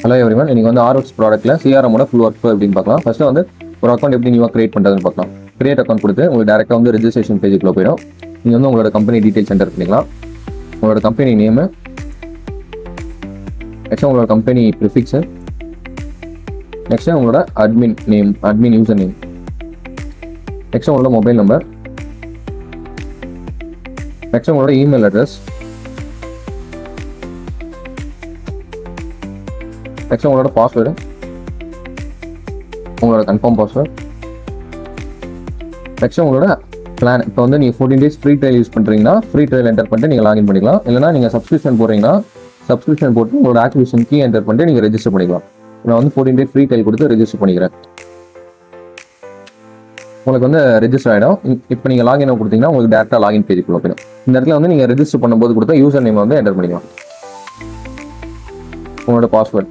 Hello everyone, இன்னைக்கு வந்து ஆர்ஒர்க்ஸ் ப்ராடக்ட்ல சிஆர்எமோட full work flow எப்படின்னு பார்க்கலாம். ஃபர்ஸ்ட் வந்து ஒரு அக்கௌண்ட் எப்படி நியூவாக கிரியேட் பண்ணுறதுன்னு பார்க்கலாம். கிரியேட் அக்கௌண்ட் கொடுத்து உங்களுக்கு டேரெக்டாக வந்து ரெஜிஸ்ட்ரேஷன் பேஜுக்குள்ள போயிடும். நீங்கள் வந்து உங்களோட கம்பெனி டீடைல்ஸ் என்டர் பண்ணிக்கலாம். உங்களோட கம்பெனி நேமு, நெக்ஸ்ட் உங்களோட கம்பெனி ப்ரிஃபிக்ஸு, நெக்ஸ்ட் உங்களோட admin name, admin user name, next உங்களோட மொபைல் நம்பர், நெக்ஸ்ட் உங்களோட இமெயில் அட்ரஸ், நெக்ஸ்ட் உங்களோட பாஸ்வேர்டு, உங்களோட கன்ஃபார்ம் பாஸ்வேர்டு, நெக்ஸ்ட் உங்களோட பிளான். இப்போ வந்து நீங்கள் 14 days ஃப்ரீ ட்ரையல் யூஸ் பண்ணுறீங்கன்னா ஃப்ரீ ட்ரையல் என்டர் பண்ணிட்டு நீங்கள் லாகின் பண்ணிக்கலாம். இல்லைனா நீங்கள் சப்ஸ்கிரிப்ஷன் போடுறீங்கன்னா சப்ஸ்கிரிப்ஷன் போட்டு உங்களோட ஆக்டிவேஷன் கீ என்டர் பண்ணிட்டு நீங்கள் ரெஜிஸ்டர் பண்ணிக்கலாம். நான் வந்து 14 days ஃப்ரீ ட்ரையல் கொடுத்து ரெஜிஸ்டர் பண்ணிக்கிறேன். உங்களுக்கு வந்து ரெஜிஸ்டர் ஆகிடும். இப்போ நீங்கள் லாகின் கொடுத்தீங்கன்னா உங்களுக்கு டேரெக்டாக லாகின் பேஜுக்குள்ள போயிடும். இந்த இடத்துல வந்து நீங்கள் ரெஜிஸ்டர் பண்ணும்போது கொடுத்தா யூசர் நேம் வந்து என்டர் பண்ணிக்கலாம். உங்களோட பாஸ்வேர்டு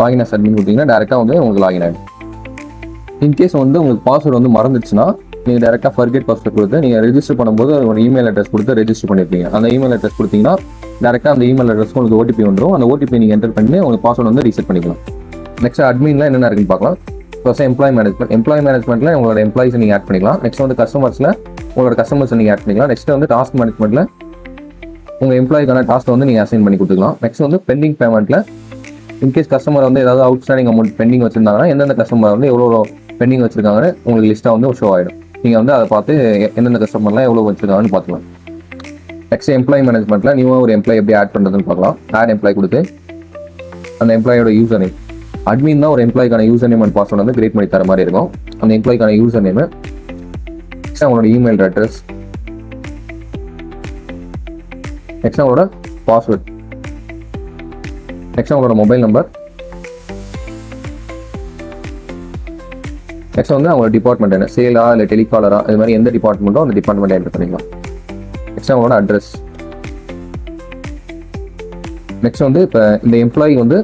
லாகின் அஸ் அட்மின் கொடுத்தீங்கன்னா டேரெக்டாக வந்து உங்களுக்கு லாகின் ஆகிடும். இன்கேஸ் வந்து உங்களுக்கு பாஸ்வேர்டு வந்து மறந்துச்சுன்னா நீங்கள் டேரெக்டாக ஃபர்கெட் பாஸ்வேர்ட் கொடுத்து நீங்கள் ரெஜிஸ்டர் பண்ணும்போது ஒரு இமெயில் அட்ரஸ் கொடுத்து ரெஜிஸ்டர் பண்ணியிருப்பீங்க. அந்த இமெயில் அட்ரஸ் கொடுத்தீங்கன்னா டேரெக்டாக அந்த இமெயில் அட்ரஸ்க்கு உங்களுக்கு ஓடிபி வந்துடும். அந்த ஓடிபி நீங்கள் என்டர் பண்ணி உங்களுக்கு பாஸ்வேர்டு வந்து ரீசெட் பண்ணிக்கலாம். நெக்ஸ்ட் அட்மின்ல என்னென்ன இருக்குன்னு பார்க்கலாம். ஃபர்ஸ்ட் எம்ப்ளாய் மேனேஜ்மெண்ட்டில் உங்களோட எம்ப்ளாயிஸ் நீங்கள் ஆட் பண்ணிக்கலாம். நெக்ஸ்ட் வந்து கஸ்டமர்ஸில் உங்களோட கஸ்டமர்ஸ் நீங்கள் ஆட் பண்ணிக்கலாம். நெக்ஸ்ட் வந்து டாஸ்க் மேனேஜ்மெண்ட்டில் உங்கள் எம்ப்ளாய்க்கான டாஸ்க் வந்து நீங்கள் அசைன் பண்ணி கொடுத்துக்கலாம். நெக்ஸ்ட் வந்து பெண்டிங் பேமெண்ட்டில் இன்கேஸ் கஸ்டமர் வந்து ஏதாவது அவுட்ஸ்டாண்டிங் அமௌண்ட் பெண்டிங் வச்சிருந்தாங்கன்னா எந்தெந்த கஸ்டமர் வந்து எவ்வளோ பெண்டிங் வச்சிருக்காங்கன்னு உங்களுக்கு லிஸ்ட்டாக வந்து ஷோ ஆகிடும். நீங்கள் வந்து அதை பார்த்து எந்தெந்த கஸ்டமர்லாம் எவ்வளோ வச்சிருக்காங்கன்னு பார்த்துக்கலாம். நெக்ஸ்ட் எம்ப்ளாய் மேனேஜ்மெண்ட்டில் நியூவாக ஒரு எம்ப்ளாய் எப்படி ஆட் பண்ணுறதுன்னு பார்க்கலாம். ஆட் எம்ப்ளாய் கொடுத்து அந்த எம்ப்ளாயோட யூசர் நேம், அட்மின் தான் ஒரு எம்ப்ளாய்க்கான யூசர் நேம் அண்ட் பாஸ்வேர்டு வந்து கிரியேட் பண்ணி தர மாதிரி இருக்கும். அந்த எம்ப்ளாய்க்கான யூசர் நேமு, நெக்ஸ்ட் அவங்களோட இமெயில் அட்ரஸ், நெக்ஸ்ட் அவங்களோட பாஸ்வேர்ட், நெக்ஸ்ட் அவங்களோட மொபைல் நம்பர், நெக்ஸ்ட் வந்து அவங்களோட டிபார்ட்மெண்ட் என்ன, சேலா இல்லை டெலிகாலரா, இது மாதிரி எந்த டிபார்ட்மெண்ட்டோ அந்த டிபார்ட்மெண்ட் என்டர் பண்ணிக்கலாம். நெக்ஸ்ட் அவங்களோட அட்ரஸ். நெக்ஸ்ட் வந்து இப்போ இந்த எம்ப்ளாயி வந்து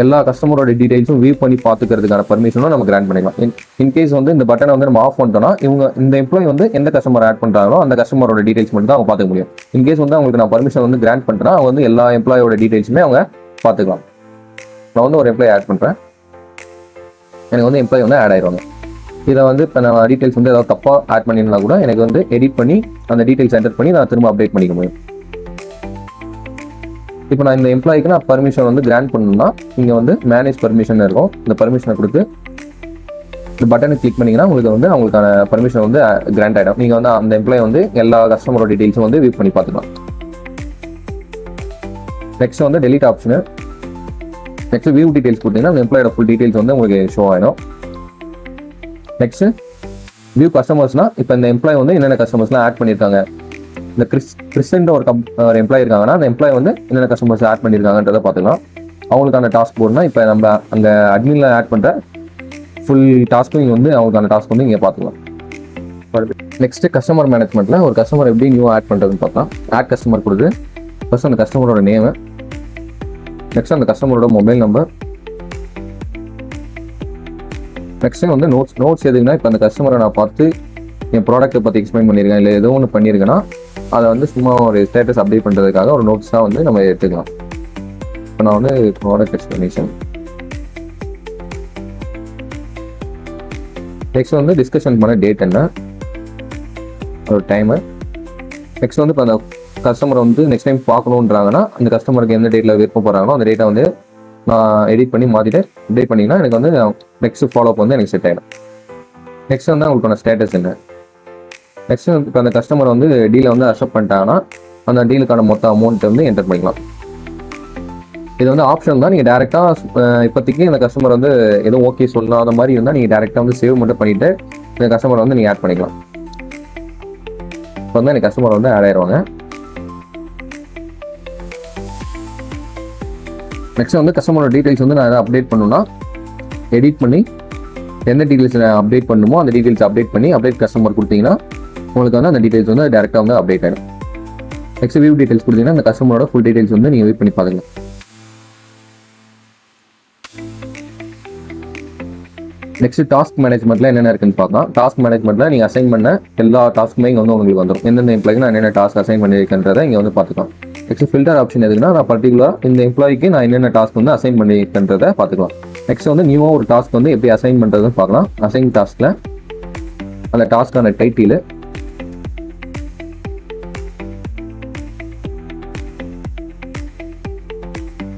எல்லா கஸ்டமரோட டீடைல்ஸும் வியூ பண்ணி பார்த்துக்கிறதுக்கான பர்மிஷனும் நம்ம கிராண்ட் பண்ணிக்கலாம். இன்கேஸ் வந்து இந்த பட்டனை வந்து நம்ம ஆஃப் பண்ணிட்டோம்னா இந்த எம்ப்ளாயி வந்து எந்த கஸ்டமர் ஆட் பண்ணுறாங்களோ அந்த கஸ்டமரோட டீடைல்ஸ் மட்டும் தான் அவங்க பார்த்துக்க முடியும். இன்கேஸ் வந்து அவங்களுக்கு நான் பர்மிஷன் வந்து கிராண்ட் பண்ணுறேன்னா அவங்க வந்து எல்லா எம்ப்ளாயோட டீடைல்ஸுமே அவங்க பார்த்துக்கலாம். நான் வந்து ஒரு எம்ப்ளாய் ஆட் பண்ணுறேன், எனக்கு வந்து எம்ப்ளாய் வந்து ஆட் ஆயிடுவாங்க. இதை வந்து இப்போ நான் டீடைல்ஸ் வந்து ஏதாவது தப்பாக ஆட் பண்ணியிருந்தா கூட எனக்கு வந்து எடிட் பண்ணி அந்த டீடைல்ஸ் என்டர் பண்ணி நான் திரும்ப அப்டேட் பண்ணிக்க முடியும். இப்போ நான் இந்த எம்ப்ளாய்க்கு நான் பர்மிஷன் வந்து கிராண்ட் பண்ணணும்னா இங்கே வந்து மேனேஜ் பர்மிஷன் இருக்கும். இந்த பர்மிஷனை கொடுத்து இந்த பட்டனை கிளிக் பண்ணிங்கன்னா உங்களுக்கு வந்து அவங்களுக்கான பர்மிஷன் வந்து கிராண்ட் ஆகிடும். நீங்கள் வந்து அந்த எம்ப்ளாய் வந்து எல்லா கஸ்டமரோட டீடைல்ஸும் வந்து வியூ பண்ணி பார்த்துக்கலாம். நெக்ஸ்ட் வந்து delete option, next view details கொடுத்தீங்கன்னா அந்த எம்ப்ளாயோட ஃபுல் டீடைல்ஸ் வந்து உங்களுக்கு ஷோ ஆகிடும். நெக்ஸ்ட் வியூ கஸ்டமர்ஸ்னா இப்போ இந்த எம்ப்ளாய் வந்து என்னென்ன கஸ்டமர்ஸ்லாம் ஆட் பண்ணியிருக்காங்க. இந்த கிறிஸ்டன்ட் ஒரு எம்ப்ளாய் இருக்காங்கன்னா அந்த எம்ப்ளாய் வந்து என்னென்ன கஸ்டமர்ஸ் ஆட் பண்ணியிருக்காங்கன்றதை பார்த்துக்கலாம். அவங்களுக்கான டாஸ்க் போர்டுனா இப்போ நம்ம அந்த அட்மினில் ஆட் பண்ணுற ஃபுல் டாஸ்க்கும் இங்கே வந்து அவங்களுக்கான டாஸ்க் வந்து இங்கே பார்த்துக்கலாம். நெக்ஸ்ட் கஸ்டமர் மேனேஜ்மெண்ட்டில் ஒரு கஸ்டமர் எப்படி நியூ ஆட் பண்ணுறதுன்னு பார்த்தா ஆட் கஸ்டமர் கொடுத்து ஃபர்ஸ்ட் அந்த கஸ்டமரோட நேமு, நெக்ஸ்ட் அந்த கஸ்டமரோட மொபைல் நம்பர், நெக்ஸ்ட் வந்து நோட்ஸ் எதுக்குன்னா இப்போ அந்த கஸ்டமரை நான் பார்த்து என் ப்ராடக்ட்டை பற்றி எக்ஸ்பிளைன் பண்ணியிருக்கேன் இல்லை ஏதோ ஒன்று பண்ணியிருக்கேன்னா அதை வந்து சும்மா ஒரு ஸ்டேட்டஸ் அப்டேட் பண்ணுறதுக்காக ஒரு நோட்ஸ் தான் வந்து நம்ம எடுத்துக்கலாம். இப்போ நான் வந்து ப்ராடக்ட் எக்ஸ்பிளனேஷன், நெக்ஸ்ட் வந்து டிஸ்கஷன் பண்ண டேட் என்ன, ஒரு டைமு, நெக்ஸ்ட் வந்து இப்போ அந்த கஸ்டமரை வந்து நெக்ஸ்ட் டைம் பார்க்கணுன்றாங்கன்னா அந்த கஸ்டமருக்கு எந்த டேட்டில் விருப்பம் போகிறாங்களோ அந்த டேட்டை வந்து நான் எடிட் பண்ணி மாற்றிட்டு அப்டேட் பண்ணிங்கன்னா எனக்கு வந்து நெக்ஸ்ட் ஃபாலோஅப் வந்து எனக்கு செட் ஆகிடும். நெக்ஸ்ட் வந்து அவங்களுக்கான ஸ்டேட்டஸ் என்ன, நெக்ஸ்ட் இப்போ அந்த கஸ்டமர் வந்து டீலை வந்து அக்செப்ட் பண்ணிட்டாங்கன்னா அந்த டீலுக்கான மொத்த அமௌண்ட் வந்து என்டர் பண்ணிக்கலாம். இது வந்து ஆப்ஷன் தான். நீங்கள் டேரெக்டாக இப்போதைக்கு இந்த கஸ்டமர் வந்து எதுவும் ஓகே சொல்லாத மாதிரி இருந்தால் நீங்கள் டேரெக்டாக வந்து சேவ் மட்டும் பண்ணிவிட்டு இந்த கஸ்டமரை வந்து நீங்கள் ஆட் பண்ணிக்கலாம். இப்போ வந்து எனக்கு கஸ்டமர் வந்து ஆட் ஆயிடுவாங்க. நெக்ஸ்ட் வந்து கஸ்டமரோட டீடைல்ஸ் வந்து நான் எதாவது அப்டேட் பண்ணணும்னா எடிட் பண்ணி எந்த டீடைல்ஸ் அப்டேட் பண்ணுமோ அந்த டீடைல்ஸ் அப்டேட் பண்ணி அப்டேட் கஸ்டமர் கொடுத்தீங்கன்னா உங்களுக்கு வந்து அந்த டீடைல்ஸ் வந்து டேரெக்டாக வந்து அப்டேட் ஆகிடும். நெக்ஸ்ட் வியூ டீடைல்ஸ் கொடுத்தீங்கன்னா அந்த கஸ்டமரோட ஃபுல் டீடைல்ஸ் வந்து நீங்கள் வியூ பண்ணி பாருங்கள். நெக்ஸ்ட் டாஸ்க் மேனேஜ்மெண்ட்டில் என்னென்ன இருக்குன்னு பார்க்கலாம். டாஸ்க் மேனேஜ்மெண்ட்டில் நீங்கள் அசைன் பண்ண எல்லா டாஸ்க்குமே இங்கே வந்து உங்களுக்கு வந்துடும். எந்தெந்த எம்ப்ளாய்க்கு நான் என்னென்ன டாஸ்க் அசைன் பண்ணியிருக்கேன்றதை இங்கே வந்து பார்த்துக்கலாம். நெக்ஸ்ட் ஃபில்டர் ஆப்ஷன் எதுக்குன்னா நான் பர்டிகுலராக இந்த எம்ப்ளாய்க்கு நான் என்னென்ன டாஸ்க் வந்து அசைன் பண்ணியிருக்கன்றதை பார்த்துக்கலாம். நெக்ஸ்ட் வந்து நியூவாக ஒரு டாஸ்க் வந்து எப்படி அசைன் பண்ணுறதுன்னு பார்க்கலாம். அசைன் டாஸ்கில் அந்த டாஸ்க்கான டைட்டில்,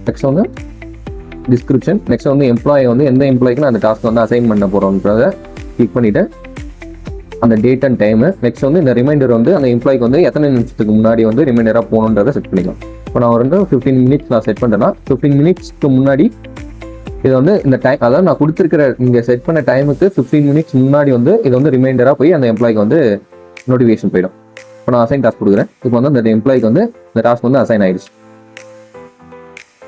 நெக்ஸ்ட் வந்து டிஸ்கிரிப்ஷன், நெக்ஸ்ட் வந்து எம்ப்ளாய் வந்து எந்த எம்ப்ளாய்க்கு நான் அந்த டாஸ்க் வந்து அசைன் பண்ண போகிறோன்றதை கிளிக் பண்ணிவிட்டு அந்த டேட் அண்ட் டைமு, நெக்ஸ்ட் வந்து இந்த ரிமைண்டர் வந்து அந்த எம்ப்ளாய்க்கு வந்து எத்தனை நிமிஷத்துக்கு முன்னாடி வந்து ரிமைண்டராக போகணுன்றதை செட் பண்ணிக்கலாம். இப்போ நான் வந்து 15 மினிட்ஸ் நான் செட் பண்ணுறேன்னா 15 மினிட்ஸ்க்கு முன்னாடி இது வந்து இந்த டைம், அதாவது நான் கொடுத்துருக்கிற இங்கே செட் பண்ண டைமுக்கு 15 மினிட்ஸ் முன்னாடி வந்து இது வந்து ரிமைண்டராக போய் அந்த எம்ப்ளாய்க்கு வந்து நோட்டிஃபிகேஷன் போயிடும். இப்போ நான் அசைன் டாஸ்க் கொடுக்குறேன். இப்போ வந்து அந்த எம்ப்ளாய்க்கு வந்து இந்த டாஸ்க் வந்து அசைன் ஆயிடுச்சு.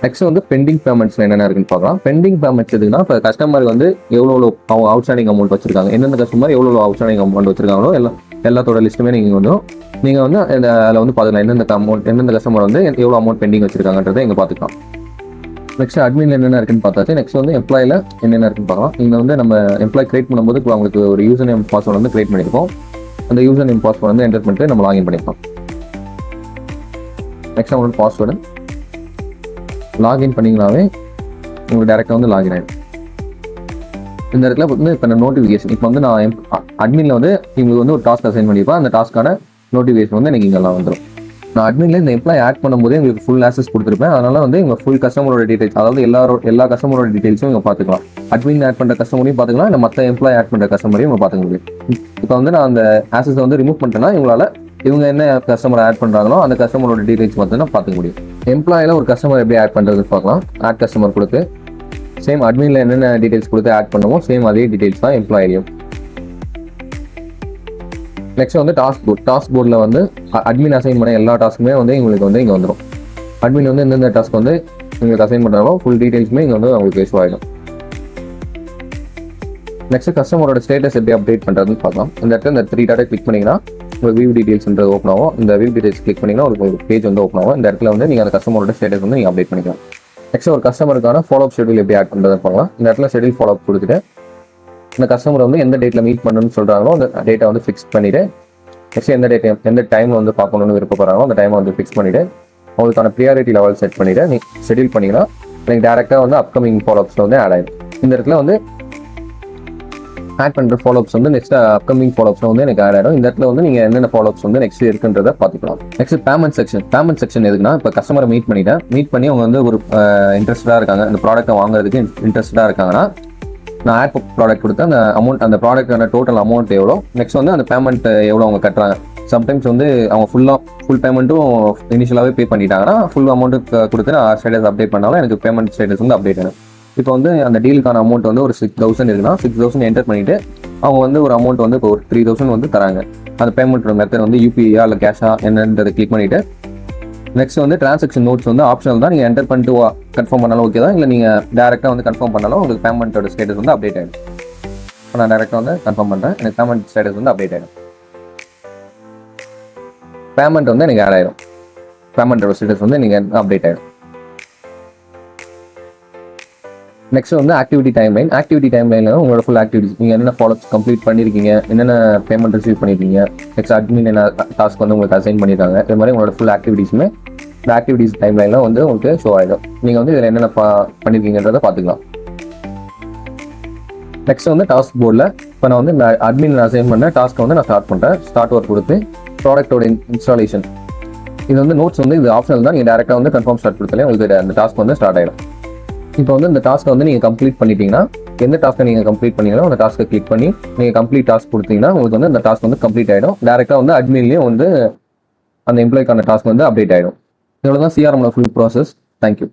நெக்ஸ்ட் வந்து பெண்டிங் பேமெண்ட்ஸ் என்னென்ன இருக்குன்னு பார்க்கலாம். பெண்டிங் பேமெண்ட்ஸ் எதுக்குன்னா இப்போ கஸ்டமருக்கு வந்து எவ்வளோ அவங்க அவுட்ஸ்டாண்டிங் அமௌண்ட் வச்சிருக்காங்க, எந்தெந்த கஸ்டமர் எவ்வளோ அவுட்ஸ்டாண்டிங் அமௌண்ட் வச்சிருக்காங்களோ எல்லாத்தோட லிஸ்ட்டுமே நீங்கள் வந்து அதில் வந்து பார்த்துக்கலாம். எந்தெந்த கஸ்டமர் வந்து எவ்வளோ அமௌண்ட் பெண்டிங் வச்சிருக்காங்கன்றதை இங்கே பார்த்துக்கலாம். நெக்ஸ்ட் அட்மின்ல என்னென்ன இருக்குன்னு பார்த்தாச்சு. நெக்ஸ்ட் வந்து எம்ப்ளாயில் என்னென்ன இருக்குன்னு பார்க்கலாம். இங்கே வந்து நம்ம எம்ப்ளாய் கிரியேட் பண்ணும்போது இப்போ அவங்களுக்கு ஒரு யூசர் நேம் பாஸ்வேர்டு வந்து கிரியேட் பண்ணியிருக்கோம். அந்த யூசர் நேம் பாஸ்வேர்டு வந்து என்டர் பண்ணிட்டு நம்ம லாகின் பண்ணிக்கலாம். நெக்ஸ்ட் அவங்களோட பாஸ்வேர்டு லாகின் பண்ணிங்கனாவே உங்களுக்கு டேரெக்டாக வந்து லாகின் ஆகிடும். இந்த இடத்துல வந்து இப்போ நான் நோட்டிஃபிகேஷன், இப்போ வந்து நான் அட்மினில் வந்து இவங்களுக்கு வந்து ஒரு டாஸ்க் அசைன் பண்ணியிருப்பேன். அந்த டாஸ்க்கான நோட்டிஃபிகேஷன் வந்து எனக்கு இங்கெல்லாம் வந்துடும். நான் அட்மினில் இந்த எம்ப்ளாய் ஆட் பண்ணும்போதே உங்களுக்கு ஃபுல் ஆக்சஸ் கொடுத்துருப்பேன். அதனால வந்து இவங்க ஃபுல் கஸ்டமரோட டீடைல்ஸ், அதாவது எல்லா கஸ்டமரோட டீடைல்ஸும் இங்கே பார்த்துக்கலாம். அட்மின் ஆட் பண்ணுற கஸ்டமரையும் பார்த்துக்கலாம், இல்லை மற்ற எம்ப்ளாய் ஆட் பண்ணுற கஸ்டமரையும் இங்கே பார்த்துக்க முடியும். இப்போ வந்து நான் அந்த ஆக்சஸை வந்து ரிமூவ் பண்ணிட்டேன்னா இவங்க என்ன கஸ்டமர் ஆட் பண்ணுறாங்களோ அந்த கஸ்டமரோட டீடைல்ஸ் மட்டும் பார்த்துக்க முடியும். எம்ப்ளாயில் ஒரு கஸ்டமர் எப்படி ஆட் பண்ணுறதுன்னு பார்க்கலாம். ஆட் கஸ்டமர் கொடுத்து சேம் அட்மினில் என்னென்ன டீடைல்ஸ் கொடுத்து ஆட் பண்ணுவோம் சேம் அதே டீடைல்ஸ் தான் எம்ப்ளாயிலையும். நெக்ஸ்ட் வந்து டாஸ்க் போர்டில் வந்து அட்மின் அசைன் பண்ண எல்லா டாஸ்க்குமே வந்து உங்களுக்கு வந்து இங்கே வந்துடும். அட்மின் வந்து எந்தெந்த டாஸ்க் வந்து உங்களுக்கு அசைன் பண்ணுறாங்களோ ஃபுல் டீடைல்ஸுமே இங்கே வந்து உங்களுக்கு ஷோ ஆகிடும். நெக்ஸ்ட் கஸ்டமரோட ஸ்டேட்டஸ் எப்படி அப்டேட் பண்ணுறதுன்னு பார்க்கலாம். இந்த இடத்துல இந்த 3 டாட்டை கிளிக் பண்ணிங்கன்னா உங்களுக்கு வியூ டீடைல்ஸ்ன்றது ஓப்பன் ஆகும். இந்த வியூ டீடைல்ஸ் கிளிக் பண்ணிங்கன்னா உங்களுக்கு பேஜ் வந்து ஓப்பன் ஆகும். இந்த இடத்துல வந்து நீங்கள் அந்த கஸ்டமரோட ஸ்டேட்டஸ் வந்து நீங்கள் அப்டேட் பண்ணிக்கலாம். நெக்ஸ்ட் ஒரு கஸ்டமருக்கான ஃபாலோ அப் ஷெட்யூல் எப்படி ஆட் பண்ணுறது பார்க்கலாம். இந்த இடத்துல ஷெட்யூல் ஃபாலோ அப் கொடுத்துட்டு இந்த கஸ்டமர் வந்து எந்த டேட்டில் மீட் பண்ணணும்னு சொல்கிறாங்களோ அந்த டேட்டை வந்து ஃபிக்ஸ் பண்ணிவிட்டு நெக்ஸ்ட் எந்த டைமில் வந்து பார்க்கணும்னு விருப்பப்படுறாங்களோ அந்த டைமை வந்து ஃபிக்ஸ் பண்ணிவிட்டு அவங்களுக்கான ப்ரியாரிட்டி லெவல் செட் பண்ணிவிட்டு நீங்கள் ஷெட்யூல் பண்ணிங்கன்னா எனக்கு டேரெக்டாக வந்து அப்கமிங் ஃபாலோ அப்ஸில் வந்து ஆட் ஆகிடும். இந்த இடத்துல வந்து ஆட் பண்ணுற ஃபாலோ அப்ஸ் வந்து நெக்ஸ்ட் அப்கமிங் ஃபாலோ அப்ஸ் வந்து எனக்கு ஆட் ஆகிடும். இந்த இடத்துல வந்து நீங்கள் என்னென்ன ஃபாலோ அப்ஸ் வந்து நெக்ஸ்ட் இருக்குன்றதை பார்த்துக்கலாம். நெக்ஸ்ட் பேமெண்ட் செக்ஷன் எதுக்குன்னா இப்போ கஸ்டமரை மீட் பண்ணி அவங்க வந்து ஒரு இன்ட்ரெஸ்டாக இருக்காங்க, அந்த ப்ராடக்ட்டை வாங்குறதுக்கு இன்ட்ரெஸ்டாக இருக்காங்கன்னா நான் ஆட் ப்ராடக்ட் கொடுத்து அந்த ப்ராடக்டான டோட்டல் அமௌண்ட் எவ்வளோ, நெக்ஸ்ட் வந்து அந்த பேமெண்ட் எவ்வளோ அவங்க கட்டுறாங்க. சம்டைம்ஸ் வந்து அவங்க ஃபுல் பேமெண்ட்டும் இனிஷியலாகவே பே பண்ணிட்டாங்கன்னா ஃபுல் அமௌண்ட்டு கொடுத்து நான் ஸ்டேட்டஸ் அப்டேட் பண்ணாலும் எனக்கு பேமெண்ட் ஸ்டேட்டஸ் வந்து அப்டேட் ஆகும். இப்போ வந்து அந்த டீலுக்கான அமௌண்ட் வந்து ஒரு 6,000 இருக்குன்னா 6,000 என்டர் பண்ணிவிட்டு அவங்க வந்து ஒரு அமௌண்ட் வந்து இப்போ ஒரு 3,000 வந்து தராங்க. அந்த பேமெண்ட் மெத்தட் வந்து யூபிஐயா இல்லை கேஷா என்னன்றதை கிளிக் பண்ணிவிட்டு நெக்ஸ்ட் வந்து டிரான்சாக்ஷன் நோட்ஸ் வந்து ஆப்ஷனல் தான், நீங்கள் என்டர் பண்ணிட்டு கன்ஃபார்ம் பண்ணாலும் ஓகே தான், இல்லை நீங்கள் டேரெக்டாக வந்து கன்ஃபார்ம் பண்ணாலும் உங்களுக்கு பேமெண்ட்டோட ஸ்டேட்டஸ் வந்து அப்டேட் ஆகிடும். இப்போ நான் டேரெக்டாக வந்து கன்ஃபார்ம் பண்ணுறேன், எனக்கு பேமெண்ட் ஸ்டேட்டஸ் வந்து அப்டேட் ஆகிடும். பேமெண்ட் வந்து எனக்கு ஆட் ஆகிடும். பேமெண்ட்டோட ஸ்டேட்டஸ் வந்து நீங்கள் அப்டேட் ஆகிடும். நெக்ஸ்ட் வந்து ஆக்டிவிட்டி டைம்லைனில் உங்களோட ஃபுல் ஆக்டிவிட்டிஸ் நீங்கள் என்னென்ன ஃபாலோஸ் கம்ப்ளீட் பண்ணியிருக்கீங்க, என்னென்ன பேமெண்ட் ரிசீவ் பண்ணியிருக்கீங்க, நெக்ஸ்ட் அட்மின் என்ன டாஸ்க் வந்து உங்களுக்கு அசைன் பண்ணியிருக்காங்க, இது மாதிரி உங்களோட ஃபுல் ஆக்டிவிட்டிஸுமே இந்த ஆக்டிவிட்டிஸ் டைம்லைனில் வந்து உங்களுக்கு ஷோ ஆகிடும். நீங்கள் வந்து இதில் என்னென்ன பண்ணியிருக்கீங்கன்றதை பார்த்துக்கலாம். நெக்ஸ்ட் வந்து டாஸ்க் போர்டில் இப்போ நான் வந்து இந்த அட்மின் அசைன் பண்ண டாஸ்க்கை வந்து நான் ஸ்டார்ட் பண்ணுறேன். ஸ்டார்ட் ஒர்க் கொடுத்து ப்ராடக்டோட இன்ஸ்டாலேஷன் இது வந்து நோட்ஸ் வந்து இது ஆப்ஷனல் தான், நீங்கள் டேரெக்டாக வந்து கன்ஃபார்ம் ஸ்டார்ட் கொடுத்தாலே உங்களுக்கு அந்த டாஸ்க் வந்து ஸ்டார்ட் ஆகிடும். இப்போ வந்து இந்த டாஸ்க்கை வந்து நீங்கள் கம்ப்ளீட் பண்ணிட்டீங்கன்னா எந்த டாஸ்க்கை நீங்கள் கம்ப்ளீட் பண்ணீங்களோ அந்த டாஸ்க்கை கிளிக் பண்ணி நீங்கள் கம்ப்ளீட் டாஸ்க் கொடுத்தீங்கன்னா உங்களுக்கு வந்து அந்த டாஸ்க் வந்து கம்ப்ளீட் ஆகிடும். டேரெக்டாக வந்து அட்மின்லேயும் வந்து அந்த எம்ப்ளாய்க்கான டாஸ்க் வந்து அப்டேட் ஆகிடும். இவ்வளோ தான் சிஆர்எம்ல ஃபுல் ப்ராசஸ். தேங்க்யூ.